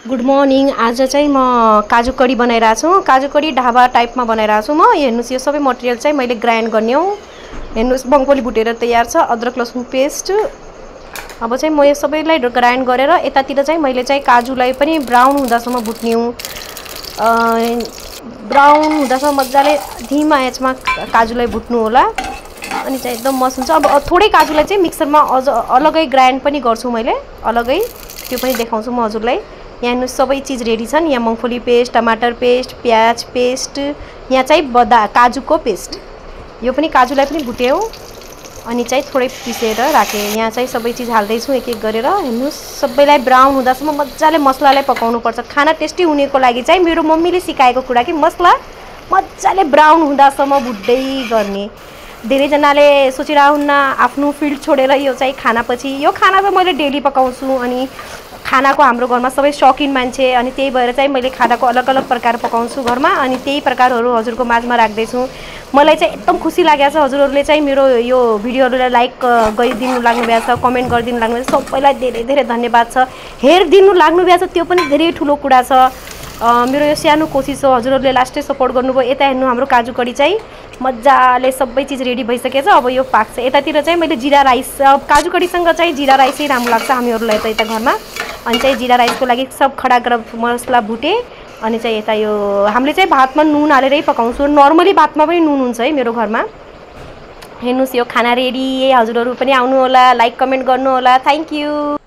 Good morning. आज चाहिँ म काजु कडी बनाइरहेको छु। काजु कडी ढाबा टाइपमा बनाइरहेको छु म। हेर्नुस् यो सबै मटेरियल चाहिँ मैले ग्राइन्ड गर्ने हो। हेर्नुस् मुङफली भुटेर तयार छ, अदरक लसुन पेस्ट। अब चाहिँ म यो सबैलाई ग्राइन्ड गरेर यतातिर चाहिँ मैले चाहिँ काजुलाई पनि ब्राउन हुँदासम्म भुट्ने हो। ब्राउन हुँदासम्म मजाले धिमा आँचमा काजुलाई भुट्नु होला। अनि चाहिँ एकदम मस्त हुन्छ। अब थोरै काजुलाई चाहिँ मिक्सरमा अझ अलगै ग्राइन्ड पनि गर्छु मैले, अलगै त्यो पनि देखाउँछु म हजुरलाई। यहाँ हेर्नु सबै चीज रेडी छन्। यहाँ मुङफली पेस्ट, टमाटर पेस्ट, प्याज पेस्ट, यहाँ चाहिँ काजुको पेस्ट, यो पनि काजुलाई पनि भुट्यो अनि चाहिँ थोरै पिसेर राखेँ। यहाँ चाहिँ सबै चीज हाल्दै छु एक एक गरेर। हेर्नु सबैलाई ब्राउन हुँदासम्म मजाले मसलालाई पकाउनु पर्छ। खाना टेस्टी हुनेको लागि चाहिँ मेरो मम्मीले सिकाएको कुरा कि मसला मजाले ब्राउन हुँदासम्म भुट्दै गर्ने। धेरैजनाले सोचिरहन्न आफ्नो फिल्ड छोडेर यो चाहिँ खानापछि, यो खाना त मैले डेली पकाउँछु अनि खानाको हाम्रो घरमा सबै शौकिन मान्छे, अनि त्यही भएर चाहिँ मैले खानाको अलग अलग प्रकार पकाउँछु घरमा, अनि त्यही प्रकारहरू हजुरको माझमा राख्दैछु। मलाई चाहिँ एकदम खुसी लागेको छ हजुरहरूले चाहिँ मेरो यो भिडियोहरूलाई लाइक गरिदिनु लाग्नु भएको छ, कमेन्ट गरिदिनु लाग्नु भएको छ। सबैलाई धेरै धेरै धन्यवाद छ। हेरिदिनु लाग्नु भएको छ त्यो पनि धेरै ठुलो कुरा छ। मेरो यो सानो कोसिस हो, हजुरहरूले लास्टै सपोर्ट गर्नुभयो। यता हेर्नु हाम्रो काजु कडी चाहिँ मजाले सबै चीज रेडी भइसकेछ। अब यो पाक्छ। यतातिर चाहिँ मैले जीरा राइस, काजु कडीसँग चाहिँ जीरा राइसै राम्रो लाग्छ हामीहरूलाई त यता घरमा। अनि चाहिँ जीरा राइसको लागि सब खडा गरम मसला भुटेँ। अनि चाहिँ यता यो हामीले चाहिँ भातमा नुन हालेरै पकाउँछु। नर्मली भातमा पनि नुन हुन्छ है मेरो घरमा। हेर्नुस् यो खाना रेडी। हजुरहरू पनि आउनु होला, लाइक कमेन्ट गर्नु होला। Thank you.